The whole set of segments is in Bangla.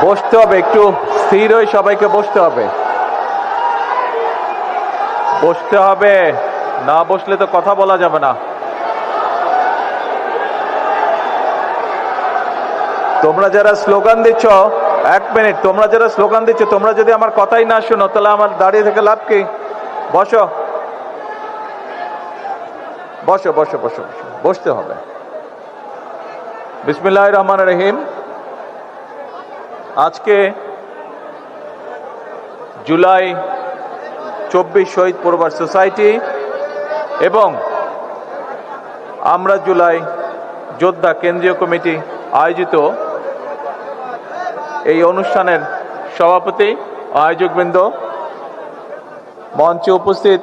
বসতে হবে, একটু স্থির হয়ে সবাইকে বসতে হবে। বসতে হবে, না বসলে তো কথা বলা যাবে না। তোমরা যারা স্লোগান দিচ্ছ, 1 মিনিট, তোমরা যারা স্লোগান দিচ্ছ, তোমরা যদি আমার কথাই না শুনো তাহলে আমার দাঁড়িয়ে থেকে লাভ কি? বসো বসো বসো বসো, বসতে হবে। বিসমিল্লাহির রহমানির রহিম। আজকে জুলাই 24 শহীদ পরিবার সোসাইটি এবং আমরা জুলাই যোদ্ধা কেন্দ্রীয় কমিটি আয়োজিত এই অনুষ্ঠানের সভাপতি, আয়োজকবৃন্দ, মঞ্চে উপস্থিত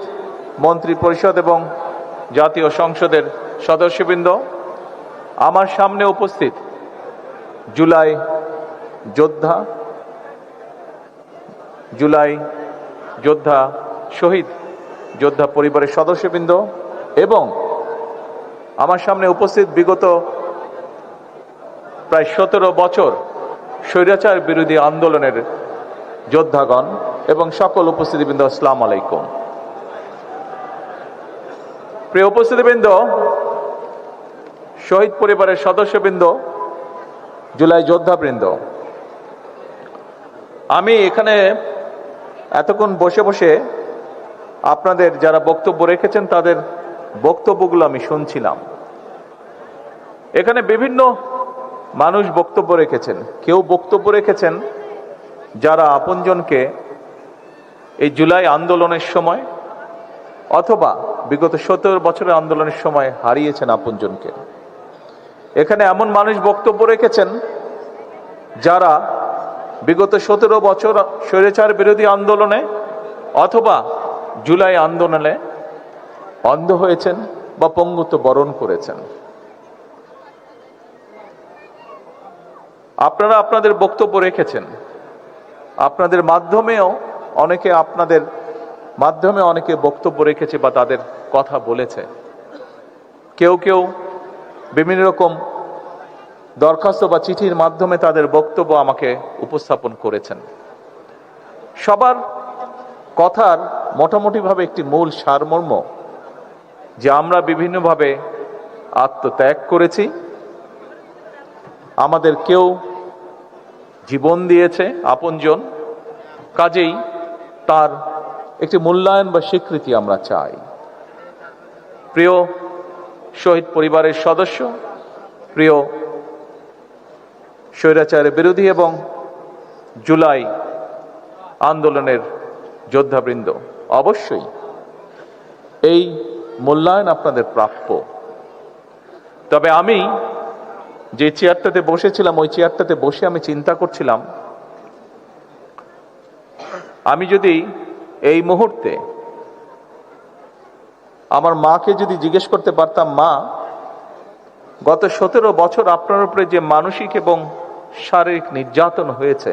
মন্ত্রী পরিষদ এবং জাতীয় সংসদের সদস্যবৃন্দ, আমার সামনে উপস্থিত জুলাই যোদ্ধা শহীদ যোদ্ধা পরিবারের সদস্যবৃন্দ এবং আমার সামনে উপস্থিত বিগত প্রায় 17 বছর স্বৈরাচার বিরোধী আন্দোলনের যোদ্ধাগণ এবং সকল উপস্থিতিবৃন্দ, আসসালামু আলাইকুম। প্রিয় উপস্থিতিবৃন্দ, শহীদ পরিবারের সদস্যবৃন্দ, জুলাই যোদ্ধাবৃন্দ, আমি এখানে এতক্ষণ বসে বসে আপনাদের যারা বক্তব্য রেখেছেন তাদের বক্তব্যগুলো আমি শুনছিলাম। এখানে বিভিন্ন মানুষ বক্তব্য রেখেছেন। কেউ বক্তব্য রেখেছেন যারা আপনজনকে এই জুলাই আন্দোলনের সময় অথবা বিগত 17 বছরের আন্দোলনের সময় হারিয়েছেন আপনজনকে। এখানে এমন মানুষ বক্তব্য রেখেছেন যারা বিগত 17 বছর স্বৈরাচার বিরোধী আন্দোলনে অথবা জুলাই আন্দোলনে অন্ধ হয়েছেন বা পঙ্গুত্ব বরণ করেছেন। আপনারা আপনাদের বক্তব্য রেখেছেন। আপনাদের মাধ্যমেও অনেকে বক্তব্য রেখেছে বা তাদের কথা বলেছে। কেউ কেউ বিভিন্ন রকম দরখাস্ত বা চিঠির মাধ্যমে তাদের বক্তব্য আমাকে উপস্থাপন করেছেন। সবার কথার মোটামুটিভাবে একটি মূল সারমর্ম যে আমরা বিভিন্নভাবে আত্মত্যাগ করেছি, আমাদের কেউ জীবন দিয়েছে আপনজন, কাজেই তার একটি মূল্যায়ন বা স্বীকৃতি আমরা চাই। প্রিয় শহীদ পরিবারের সদস্য, প্রিয় স্বৈরাচারের বিরোধী এবং জুলাই আন্দোলনের যোদ্ধাবৃন্দ, অবশ্যই এই মূল্যায়ন আপনাদের প্রাপ্য। তবে আমি যে চেয়ারটাতে বসেছিলাম, ওই চেয়ারটাতে বসে আমি চিন্তা করছিলাম, আমি যদি এই মুহূর্তে আমার মাকে যদি জিজ্ঞেস করতে পারতাম, মা, গত 17 বছর আপনার উপরে যে মানসিক এবং শারীরিক নির্যাতন হয়েছে,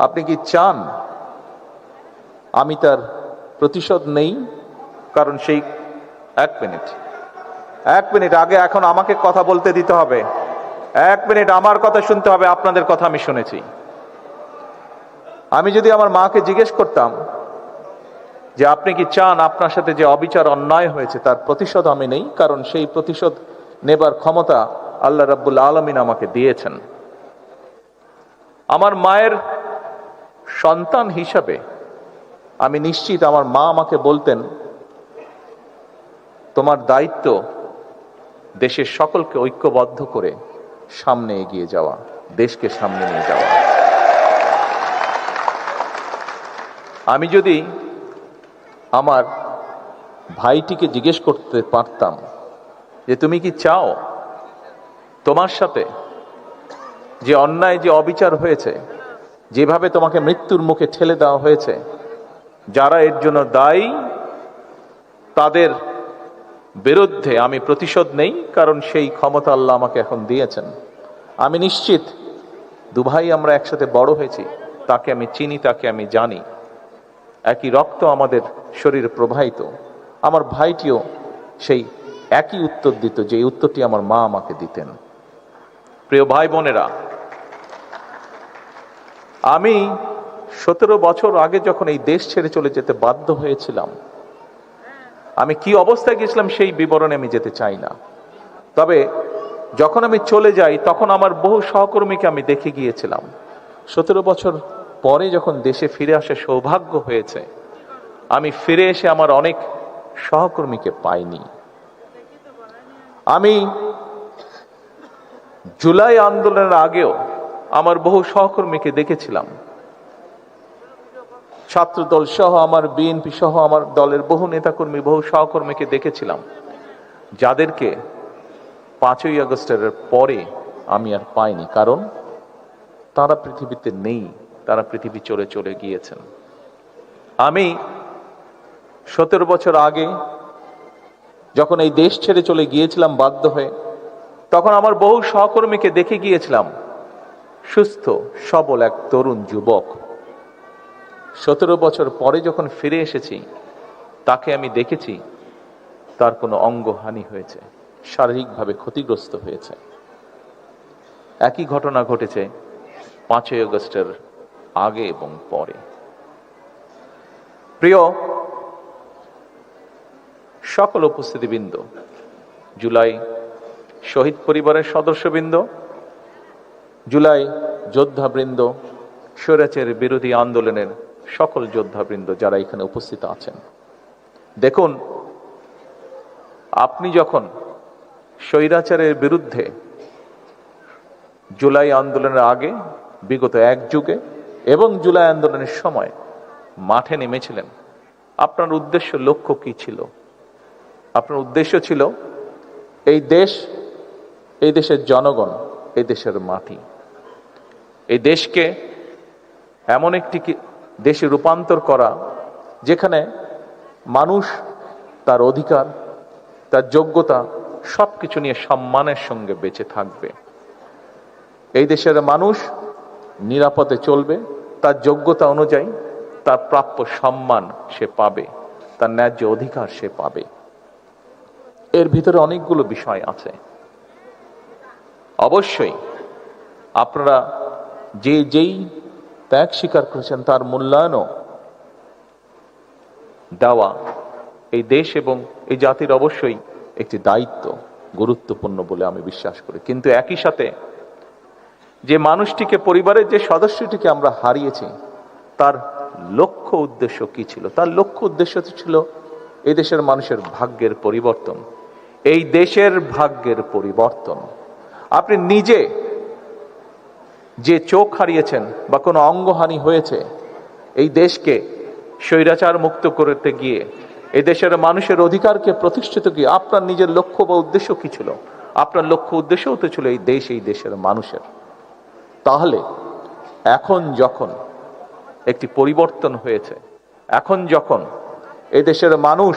আপনি কি চান আমি তার প্রতিশোধ নেই? কারণ সেই 1 মিনিট আগে, এখন আমাকে কথা বলতে দিতে হবে। 1 মিনিট আমার কথা শুনতে হবে, আপনাদের কথা আমি শুনেছি। আমি যদি আমার মাকে জিজ্ঞেস করতাম যে আপনি কি চান আপনার সাথে যে অবিচার অন্যায় হয়েছে তার প্রতিশোধ আমি নেই, কারণ সেই প্রতিশোধ নেবার ক্ষমতা আল্লাহ রাব্বুল আলামিন আমাকে দিয়েছেন। আমার মায়ের সন্তান হিসাবে আমি নিশ্চিত আমার মা আমাকে বলতেন, তোমার দায়িত্ব দেশের সকলকে ঐক্যবদ্ধ করে সামনে এগিয়ে যাওয়া, দেশকে সামনে নিয়ে যাওয়া। আমি যদি আমার ভাইটিকে জিজ্ঞেস করতে পারতাম যে তুমি কি চাও তোমার সাথে যে অন্যায়, যে অবিচার হয়েছে, যেভাবে তোমাকে মৃত্যুর মুখে ঠেলে দেওয়া হয়েছে, যারা এর জন্য দায়ী তাদের বিরুদ্ধে আমি প্রতিশোধ নেই, কারণ সেই ক্ষমতা আল্লাহ আমাকে এখন দিয়েছেন। আমি নিশ্চিত দুভাই আমরা একসাথে বড় হয়েছি, তাকে আমি চিনি, তাকে আমি জানি, একই রক্ত আমাদের শরীরে প্রবাহিত। আমার ভাইটিও সেই একই উত্তর দিত যে উত্তরটি আমার মা আমাকে দিতেন। প্রিয় ভাই বোনেরা, আমি 17 বছর আগে যখন এই দেশ ছেড়ে চলে যেতে বাধ্য হয়েছিলাম, আমি কি অবস্থায় গেছিলাম সেই বিবরণে আমি যেতে চাই না। তবে যখন আমি চলে যাই তখন আমার বহু সহকর্মীকে আমি দেখে গিয়েছিলাম। 17 বছর পরে যখন দেশে ফিরে আসে সৌভাগ্য হয়েছে, আমি ফিরে এসে আমার অনেক সহকর্মীকে পাইনি। আমি জুলাই আন্দোলনের আগেও আমার বহু সহকর্মীকে দেখেছিলাম। ছাত্রদল সহ, আমার বিএনপি সহ আমার দলের বহু নেতাকর্মী, বহু সহকর্মীকে দেখেছিলাম, যাদেরকে 5ই আগস্টের পরে আমি আর পাইনি। কারণ তারা পৃথিবীতে নেই, তারা পৃথিবী চলে চলে গিয়েছেন। আমি 17 বছর আগে যখন এই দেশ ছেড়ে চলে গিয়েছিলাম বাধ্য হয়ে, তখন আমার বহু সহকর্মীকে দেখে গিয়েছিলাম সুস্থ সবল এক তরুণ যুবক। 17 বছর পরে যখন ফিরে এসেছি, তাকে আমি দেখেছি তার কোনো অঙ্গহানি হয়েছে, শারীরিকভাবে ক্ষতিগ্রস্ত হয়েছে। একই ঘটনা ঘটেছে 5ই আগস্টের আগে এবং পরে। প্রিয় সকল উপস্থিতিবৃন্দ, জুলাই শহীদ পরিবারের সদস্যবৃন্দ, জুলাই যোদ্ধাবৃন্দ, স্বৈরাচার বিরোধী আন্দোলনের সকল যোদ্ধাবৃন্দ যারা এখানে উপস্থিত আছেন, দেখুন, আপনি যখন স্বৈরাচারের বিরুদ্ধে জুলাই আন্দোলনের আগে, বিগত এক যুগে এবং জুলাই আন্দোলনের সময় মাঠে নেমেছিলেন, আপনার উদ্দেশ্য, লক্ষ্য কি ছিল? আপনার উদ্দেশ্য ছিল এই দেশ, এই দেশের জনগণ, এই দেশের মাটি, এই দেশকে এমন একটি দেশে রূপান্তর করা যেখানে মানুষ তার অধিকার, তার যোগ্যতা সবকিছু নিয়ে সম্মানের সঙ্গে বেঁচে থাকবে। এই দেশের মানুষ নিরাপদে চলবে, তার যোগ্যতা অনুযায়ী তার প্রাপ্য সম্মান সে পাবে, তার ন্যায্য অধিকার সে পাবে। এর ভিতরে অনেকগুলো বিষয় আছে। অবশ্যই আপনারা যেই ত্যাগ স্বীকার করেছেন তার মূল্যায়নও দেওয়া এই দেশ এবং এই জাতির অবশ্যই একটি দায়িত্ব, গুরুত্বপূর্ণ বলে আমি বিশ্বাস করি। কিন্তু একই সাথে যে মানুষটিকে, পরিবারের যে সদস্যটিকে আমরা হারিয়েছি, তার লক্ষ্য উদ্দেশ্য কি ছিল? তার লক্ষ্য উদ্দেশ্য ছিল এই দেশের মানুষের ভাগ্যের পরিবর্তন, এই দেশের ভাগ্যের পরিবর্তন। আপনি নিজে যে চোখ হারিয়েছেন বা কোনো অঙ্গহানি হয়েছে, এই দেশকে স্বৈরাচার মুক্ত করতে গিয়ে, এই দেশের মানুষের অধিকারকে প্রতিষ্ঠিত গিয়ে আপনার নিজের লক্ষ্য বা উদ্দেশ্য কি ছিল? আপনার লক্ষ্য উদ্দেশ্য তো ছিল এই দেশ, এই দেশের মানুষের। তাহলে এখন যখন একটি পরিবর্তন হয়েছে, এখন যখন এই দেশের মানুষ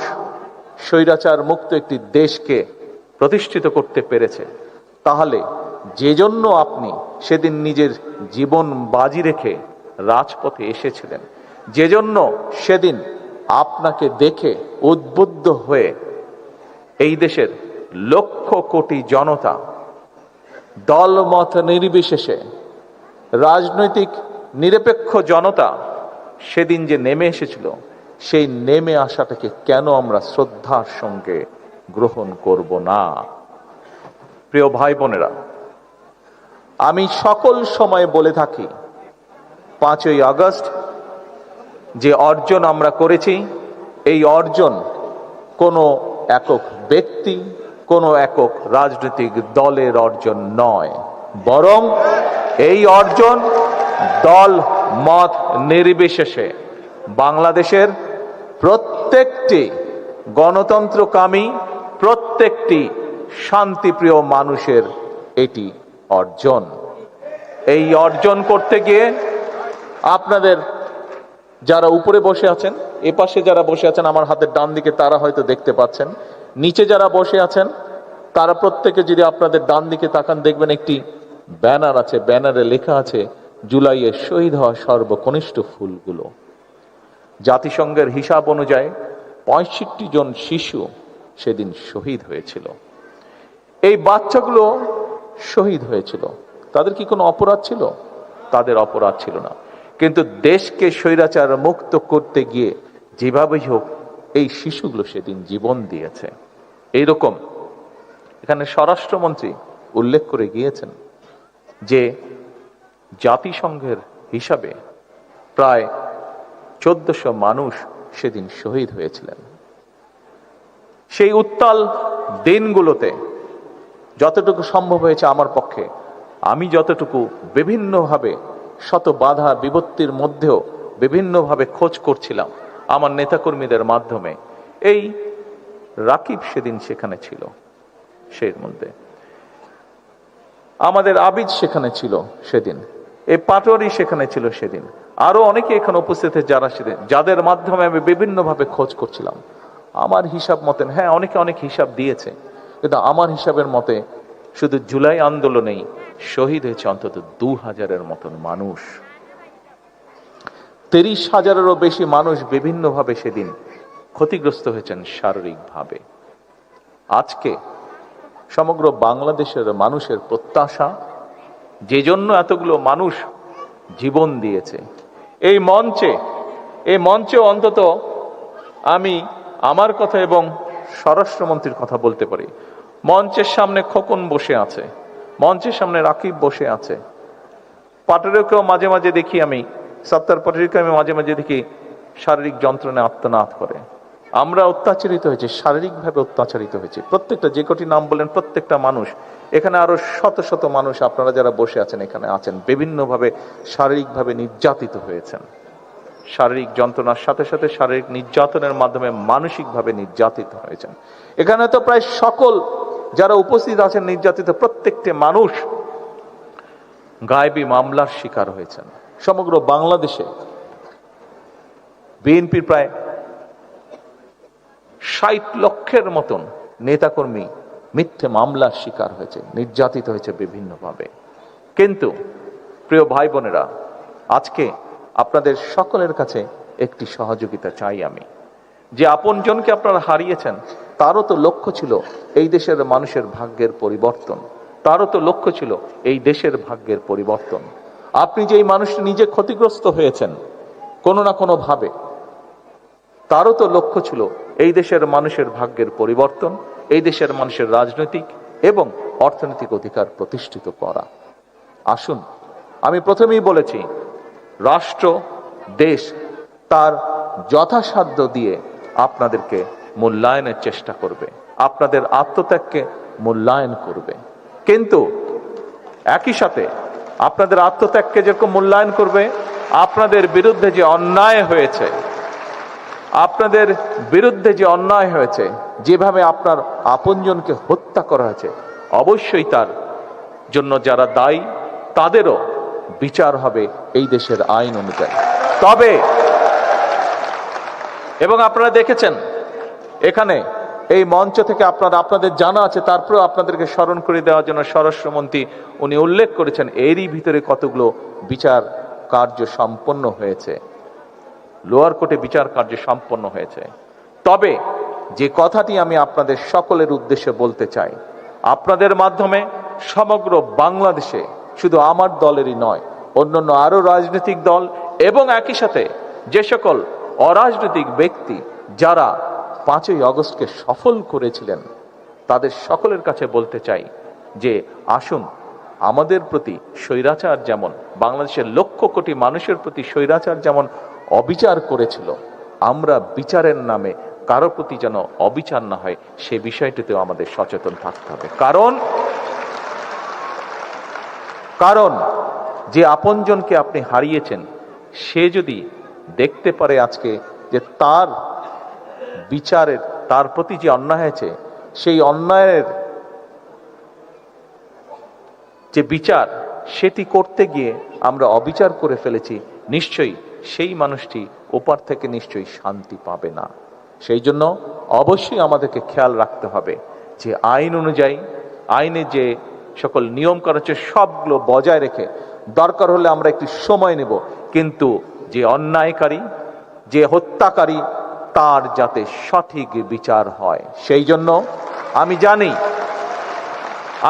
স্বৈরাচার মুক্ত একটি দেশকে প্রতিষ্ঠিত করতে পেরেছে, তাহলে যে জন্য আপনি সেদিন নিজের জীবন বাজি রেখে রাজপথে এসেছিলেন, যে জন্য সেদিন আপনাকে দেখে উদ্বুদ্ধ হয়ে এই দেশের লক্ষ কোটি জনতা দলমত নির্বিশেষে, রাজনৈতিক নিরপেক্ষ জনতা সেদিন যে নেমে এসেছিল, সেই নেমে আসাটাকে কেন আমরা শ্রদ্ধার সঙ্গে গ্রহণ করব না? প্রিয় ভাই বোনেরা, আমি সকল সময় বলে থাকি, 5ই আগস্ট যে অর্জন আমরা করেছি, এই অর্জন কোনো একক ব্যক্তি, কোনো একক রাজনৈতিক দলের অর্জন নয়, বরং এই অর্জন দল মত নির্বিশেষে বাংলাদেশের প্রত্যেকটি গণতন্ত্রকামী, প্রত্যেকটি শান্তিপ্রিয় মানুষের এটি অর্জন। এই অর্জন করতে গিয়ে আপনাদের যারা উপরে বসে আছেন, এপাশে যারা বসে আছেন আমার হাতের ডান দিকে, তারা হয়তো দেখতে পাচ্ছেন, নিচে যারা বসে আছেন তারা প্রত্যেকে যদি আপনাদের ডান দিকে তাকান, দেখবেন একটি ব্যানার আছে, ব্যানারে লেখা আছে জুলাইয়ে শহীদ হওয়া সর্বকনিষ্ঠ ফুলগুলো। জাতিসংঘের হিসাব অনুযায়ী 65 জন শিশু সেদিন শহীদ হয়েছিল। এই বাচ্চাগুলো শহীদ হয়েছিল, তাদের কি কোনো অপরাধ ছিল? তাদের অপরাধ ছিল না। কিন্তু দেশকে স্বৈরাচার মুক্ত করতে গিয়ে যেভাবেই হোক এই শিশুগুলো সেদিন জীবন দিয়েছে। এইরকম এখানে স্বরাষ্ট্রমন্ত্রী উল্লেখ করে গিয়েছেন যে জাতিসংঘের হিসাবে প্রায় 1400 মানুষ সেদিন শহীদ হয়েছিলেন। সেই উত্তাল দিনগুলোতে যতটুকু সম্ভব হয়েছে আমার পক্ষে, আমি যতটুকু বিভিন্নভাবে শত বাধা বিপত্তির মধ্যেও বিভিন্নভাবে খোঁজ করছিলাম আমার নেতাকর্মীদের মাধ্যমে, এই রাকিব সেদিন সেখানে ছিল, সেই মধ্যে আমাদের আবিদ সেখানে ছিল সেদিন, এই পাটোয়ারি সেখানে ছিল সেদিন, আরো অনেকে এখানে উপস্থিত যারা সেদিন, যাদের মাধ্যমে আমি বিভিন্নভাবে খোঁজ করছিলাম। আমার হিসাব মতেন, হ্যাঁ অনেকে অনেক হিসাব দিয়েছে, কিন্তু আমার হিসাবের মতে শুধু জুলাই আন্দোলনেই শহীদ হয়েছে অন্তত 2000-এর মতন মানুষ। 30,000-এরও বেশি মানুষ বিভিন্নভাবে সেদিন ক্ষতিগ্রস্ত হয়েছেন শারীরিকভাবে। আজকে সমগ্র বাংলাদেশের মানুষের প্রত্যাশা, যে জন্য এতগুলো মানুষ জীবন দিয়েছে, এই মঞ্চে অন্তত আমি আমার কথা এবং স্বরাষ্ট্রমন্ত্রীর কথা বলতে পারি। মঞ্চের সামনে খোকন বসে আছে, মঞ্চের সামনে রাকিব বসে আছে, পাটোয়ারিকেও মাঝে মাঝে দেখি আমি, সত্তার পাটোয়ারিকে আমি মাঝে মাঝে দেখি শারীরিক যন্ত্রণায় আত্মনাদ করে। আমরা অত্যাচারিত হয়েছি, শারীরিকভাবে অত্যাচারিত হয়েছি। প্রত্যেকটা, যে কটি নাম বলেন, প্রত্যেকটা মানুষ, এখানে আরো শত শত মানুষ আপনারা যারা বসে আছেন এখানে আছেন, বিভিন্নভাবে শারীরিকভাবে নির্যাতিত হয়েছেন। শারীরিক যন্ত্রণার সাথে সাথে শারীরিক নির্যাতনের মাধ্যমে মানসিকভাবে নির্যাতিত হয়েছেন। এখানে তো প্রায় সকল যারা উপস্থিত আছেন নির্যাতিত প্রত্যেকটি মানুষ গায়েবী মামলার শিকার হয়েছেন। সমগ্র বাংলাদেশে বিএনপির প্রায় 60 লক্ষের মতন নেতাকর্মী মিথ্যে মামলার শিকার হয়েছে, নির্যাতিত হয়েছে বিভিন্নভাবে। কিন্তু প্রিয় ভাই বোনেরা, আজকে আপনাদের সকলের কাছে একটি সহযোগিতা চাই আমি, যে আপনজনকে আপনারা হারিয়েছেন, তারও তো লক্ষ্য ছিল এই দেশের মানুষের ভাগ্যের পরিবর্তন, তারও তো লক্ষ্য ছিল এই দেশের ভাগ্যের পরিবর্তন। আপনি যে এই মানুষটি নিজে ক্ষতিগ্রস্ত হয়েছেন কোনো না কোনো ভাবে, তারও তো লক্ষ্য ছিল এই দেশের মানুষের ভাগ্যের পরিবর্তন, এই দেশের মানুষের রাজনৈতিক এবং অর্থনৈতিক অধিকার প্রতিষ্ঠিত করা। আসুন, আমি প্রথমেই বলেছি, রাষ্ট্র দেশ তার যথাসাধ্য দিয়ে আপনাদেরকে মূল্যায়নের চেষ্টা করবে, আপনাদের আত্মত্যাগকে মূল্যায়ন করবে, কিন্তু একই সাথে আপনাদের আত্মত্যাগকে যেরকম মূল্যায়ন করবে, আপনাদের বিরুদ্ধে যে অন্যায় হয়েছে, আপনাদের বিরুদ্ধে যে অন্যায় হয়েছে, যেভাবে আপনার আপনজনকে হত্যা করা হয়েছে, অবশ্যই তার জন্য যারা দায়ী তাদেরও বিচার হবে এই দেশের আইন অনুযায়ী। তবে এবং আপনারা দেখেছেন এখানে এই মঞ্চ থেকে আপনাদের জানা আছে, তারপরেও আপনাদেরকে স্মরণ করে দেওয়ার জন্য স্বরাষ্ট্রমন্ত্রী উনি উল্লেখ করেছেন এরই ভিতরে কতগুলো বিচার কার্য সম্পন্ন হয়েছে, লোয়ার কোর্টে বিচার কার্য সম্পন্ন হয়েছে। তবে যে কথাটি আমি আপনাদের সকলের উদ্দেশ্যে বলতে চাই, আপনাদের মাধ্যমে সমগ্র বাংলাদেশে শুধু আমার দলেরই নয়, অন্যান্য আরো রাজনৈতিক দল এবং একই সাথে যে সকল অরাজনৈতিক ব্যক্তি যারা 5ই আগস্টকে সফল করেছিলেন, তাদের সকলের কাছে বলতে চাই যে আসুন, আমাদের প্রতি স্বৈরাচার যেমন, বাংলাদেশের লক্ষ কোটি মানুষের প্রতি স্বৈরাচার যেমন অবিচার করেছিল, আমরা বিচারের নামে কারো প্রতি যেন অবিচার না হয় সে বিষয়টিতেও আমাদের সচেতন থাকতে হবে। কারণ যে আপনজনকে আপনি হারিয়েছেন, সে যদি দেখতে পারে আজকে যে তার বিচারের, তার প্রতি যে অন্যায় হয়েছে, সেই অন্যায়ের যে বিচার সেটি করতে গিয়ে আমরা অবিচার করে ফেলেছি, নিশ্চয়ই সেই মানুষটি ওপার থেকে নিশ্চয়ই শান্তি পাবে না। সেই জন্য অবশ্যই আমাদেরকে খেয়াল রাখতে হবে যে আইন অনুযায়ী, আইনে যে সকল নিয়ম করা হচ্ছে সবগুলো বজায় রেখে, দরকার হলে আমরা একটু সময় নেব, কিন্তু যে অন্যায়কারী, যে হত্যাকারী, তার যাতে সঠিক বিচার হয়। সেই জন্য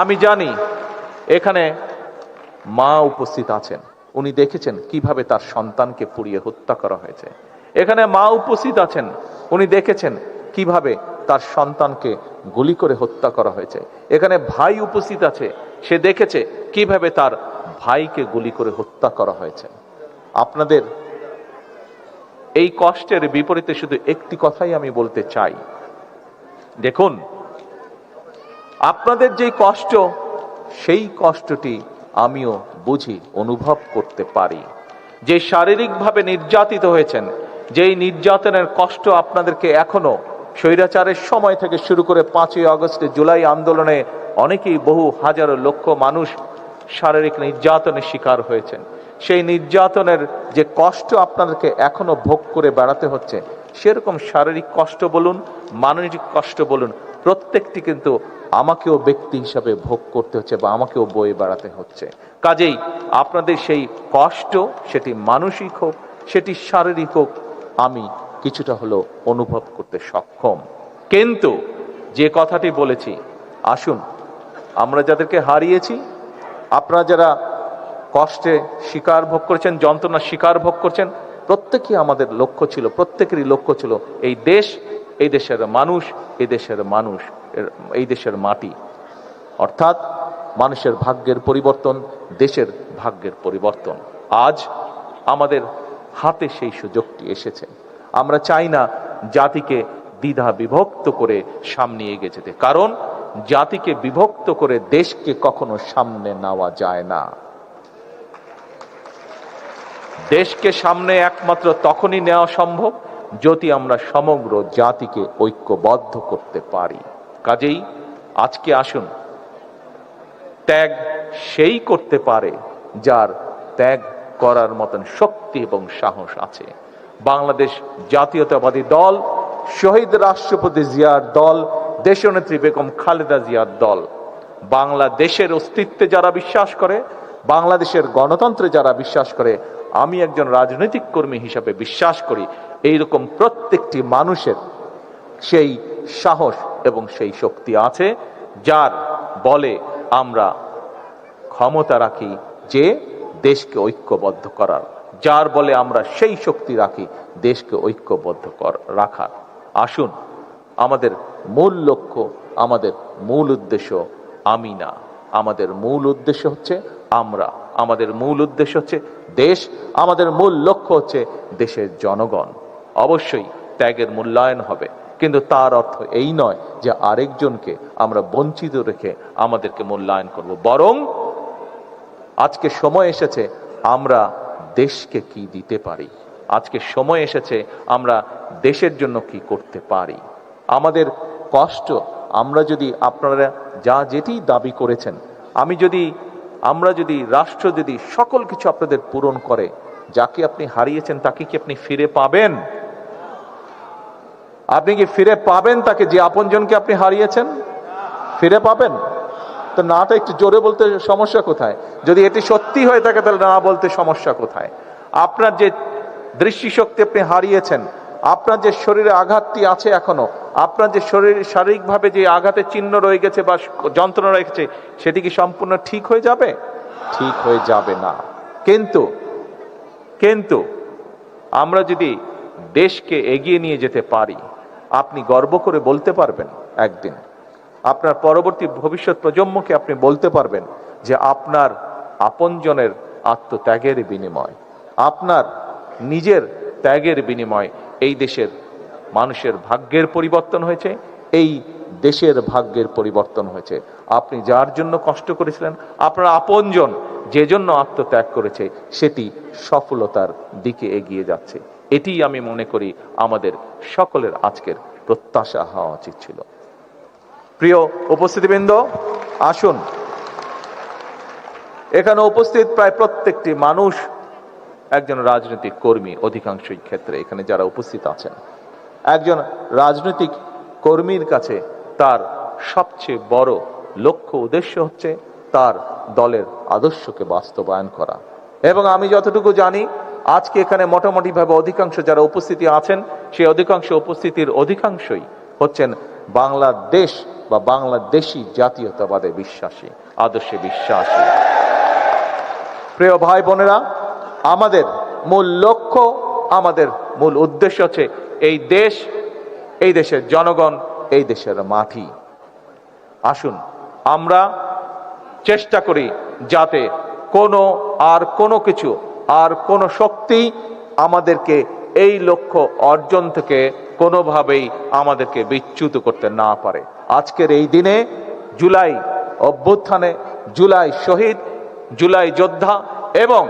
আমি জানি এখানে মা উপস্থিত আছেন, উনি দেখেছেন কিভাবে তার সন্তানকে পুড়িয়ে হত্যা করা হয়েছে। এখানে মা উপস্থিত আছেন, উনি দেখেছেন কিভাবে তার সন্তানকে গুলি করে হত্যা করা হয়েছে। এখানে ভাই উপস্থিত আছে, সে দেখেছে কিভাবে তার ভাইকে গুলি করে হত্যা করা হয়েছে। আপনাদের এই কষ্টের বিপরীতে শুধু একটি কথাই আমি বলতে চাই, দেখুন আপনাদের যে কষ্ট, সেই কষ্টটি আমিও বুঝি, অনুভব করতে পারি। যে শারীরিকভাবে নির্যাতিত হয়েছেন, যেই নির্যাতনের কষ্ট আপনাদেরকে এখনো স্বৈরাচারের সময় থেকে শুরু করে 5ই আগস্টে জুলাই আন্দোলনে অনেকেই, বহু হাজারো লক্ষ মানুষ শারীরিক নির্যাতনের শিকার হয়েছেন। সেই নির্যাতনের যে কষ্ট আপনাদেরকে এখনো ভোগ করে বেড়াতে হচ্ছে, সেরকম শারীরিক কষ্ট বলুন, মানসিক কষ্ট বলুন, প্রত্যেকটি কিন্তু আমাকেও ব্যক্তি হিসাবে ভোগ করতে হচ্ছে বা আমাকেও বয়ে বেড়াতে হচ্ছে। কাজেই আপনাদের সেই কষ্ট, সেটি মানসিক হোক, সেটি শারীরিক হোক, আমি কিছুটা হলেও অনুভব করতে সক্ষম। কিন্তু যে কথাটি বলেছি, আসুন আমরা যাদেরকে হারিয়েছি, আপনারা যারা কষ্টে শিকার ভোগ করেছেন, যন্ত্রণা শিকার ভোগ করছেন, প্রত্যেকেই আমাদের লক্ষ্য ছিল, প্রত্যেকেরই লক্ষ্য ছিল এই দেশ, এই দেশের মানুষ, এই দেশের মানুষ, এই দেশের মাটি, অর্থাৎ মানুষের ভাগ্যের পরিবর্তন, দেশের ভাগ্যের পরিবর্তন। আজ আমাদের হাতে সেই সুযোগটি এসেছে। আমরা চাই না জাতিকে দ্বিধা বিভক্ত করে সামনে এগিয়ে যেতে, কারণ জাতিকে বিভক্ত করে দেশকে কখনো সামনে নেওয়া যায় না। দেশকে সামনে একমাত্র তখনই নেওয়া সম্ভব যদি আমরা সমগ্র জাতিকে ঐক্যবদ্ধ করতে পারি। কাজেই আজকে আসুন, ত্যাগ সেই করতে পারে যার ত্যাগ করার মতন শক্তি এবং সাহস আছে। বাংলাদেশ জাতীয়তাবাদী দল, শহীদ রাষ্ট্রপতি জিয়ার দল, দেশনেত্রী বেগম খালেদা জিয়ার দল, বাংলাদেশের অস্তিত্বে যারা বিশ্বাস করে, বাংলাদেশের গণতন্ত্রে যারা বিশ্বাস করে, আমি একজন রাজনৈতিক কর্মী হিসাবে বিশ্বাস করি, এইরকম প্রত্যেকটি মানুষের সেই সাহস এবং সেই শক্তি আছে, যার বলে আমরা ক্ষমতা রাখি যে দেশকে ঐক্যবদ্ধ করার, যার বলে আমরা সেই শক্তি রাখি দেশকে ঐক্যবদ্ধ রাখার। আসুন, আমাদের মূল লক্ষ্য, আমাদের মূল উদ্দেশ্য আমি না, আমাদের মূল উদ্দেশ্য হচ্ছে আমরা, আমাদের মূল উদ্দেশ্য হচ্ছে দেশ, আমাদের মূল লক্ষ্য হচ্ছে দেশের জনগণ। অবশ্যই ত্যাগের মূল্যায়ন হবে, কিন্তু তার অর্থ এই নয় যে আরেকজনকে আমরা বঞ্চিত রেখে আমাদেরকে মূল্যায়ন করব। বরং আজকে সময় এসেছে আমরা দেশকে কি দিতে পারি, আজকে সময় এসেছে আমরা দেশের জন্য কি করতে পারি। আমাদের কষ্ট, আমরা যদি, আপনারা যা যেটি দাবি করেছেন, আমরা যদি রাষ্ট্র যদি সকল কিছু আপনাদের পূরণ করে, যাকে আপনি হারিয়েছেন তাকে কি আপনি ফিরে পাবেন? আপনি কি ফিরে পাবেন তাকে? যে আপনজনকে আপনি হারিয়েছেন ফিরে পাবেন? তো নাটা একটু জোরে বলতে সমস্যা কোথায়? যদি এটি সত্যি হয়ে থাকে তাহলে না বলতে সমস্যা কোথায়? আপনার যে দৃষ্টিশক্তি আপনি হারিয়েছেন, আপনার যে শরীরে আঘাতটি আছে এখনো, আপনার যে শরীর শারীরিকভাবে যে আঘাতের চিহ্ন রয়ে গেছে বা যন্ত্রণা রয়েছে, সেটি কি সম্পূর্ণ ঠিক হয়ে যাবে? ঠিক হয়ে যাবে না। কিন্তু আমরা যদি দেশকে এগিয়ে নিয়ে যেতে পারি, আপনি গর্ব করে বলতে পারবেন, একদিন আপনার পরবর্তী ভবিষ্যৎ প্রজন্মকে আপনি বলতে পারবেন যে আপনার আপনজনের আত্মত্যাগের বিনিময়, আপনার নিজের ত্যাগের বিনিময় এই দেশের মানুষের ভাগ্যের পরিবর্তন হয়েছে, এই দেশের ভাগ্যের পরিবর্তন হয়েছে। আপনি যার জন্য কষ্ট করেছিলেন, আপনার আপনজন যে জন্য আত্মত্যাগ করেছে, সেটি সফলতার দিকে এগিয়ে যাচ্ছে। এটি আমি মনে করি আমাদের সকলের আজকের প্রত্যাশা হওয়া উচিত ছিল। প্রিয় উপস্থিতিবৃন্দ, আসুন, এখানে উপস্থিত প্রায় প্রত্যেকটি মানুষ একজন রাজনৈতিক কর্মী। অধিকাংশই ক্ষেত্রে এখানে যারা উপস্থিত আছেন, একজন রাজনৈতিক কর্মীর কাছে তার সবচেয়ে বড় লক্ষ্য উদ্দেশ্য হচ্ছে তার দলের আদর্শকে বাস্তবায়ন করা। এবং আমি যতটুকু জানি, আজকে এখানে মোটামুটিভাবে অধিকাংশ যারা উপস্থিতি আছেন, সেই অধিকাংশ উপস্থিতির অধিকাংশই হচ্ছেন বাংলাদেশ বা বাংলাদেশি জাতীয়তাবাদে বিশ্বাসী, আদর্শে বিশ্বাসী। প্রিয় ভাই বোনেরা, আমাদের মূল লক্ষ্য, আমাদের মূল উদ্দেশ্য হচ্ছে এই দেশ, এই দেশের জনগণ, এই দেশের মাটি। আসুন আমরা চেষ্টা করি যাতে কোনো কিছু আর কোনো শক্তি আমাদেরকে এই লক্ষ্য অর্জন থেকে কোনোভাবেই আমাদেরকে বিচ্যুত করতে না পারে। আজকের এই দিনে জুলাই অভ্যুত্থানে, জুলাই শহীদ, জুলাই যোদ্ধা এবং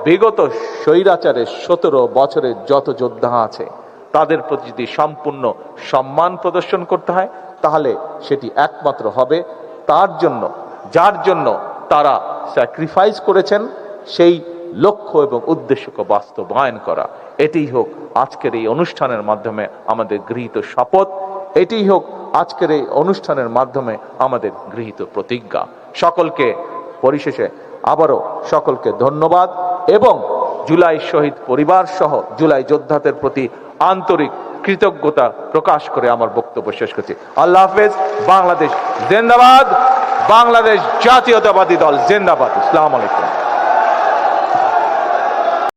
বিগত স্বৈরাচারের 17 বছরের যত যোদ্ধা আছে তাদের প্রতি যদি সম্পূর্ণ সম্মান প্রদর্শন করতে হয়, তাহলে সেটি একমাত্র হবে তার জন্য, যার জন্য তারা স্যাক্রিফাইস করেছেন, সেই লক্ষ্য এবং উদ্দেশ্যকে বাস্তবায়ন করা। এটিই হোক আজকের এই অনুষ্ঠানের মাধ্যমে আমাদের গৃহীত শপথ, এটিই হোক আজকের এই অনুষ্ঠানের মাধ্যমে আমাদের গৃহীত প্রতিজ্ঞা। সকলকে পরিশেষে আবারও সকলকে ধন্যবাদ এবং জুলাই শহীদ পরিবার সহ জুলাই যোদ্ধাদের প্রতি আন্তরিক কৃতজ্ঞতা প্রকাশ করে আমার বক্তব্য শেষ করছি। আল্লাহ হাফেজ। বাংলাদেশ জিন্দাবাদ, বাংলাদেশ জাতীয়তাবাদী দল জিন্দাবাদ। আসসালামু আলাইকুম।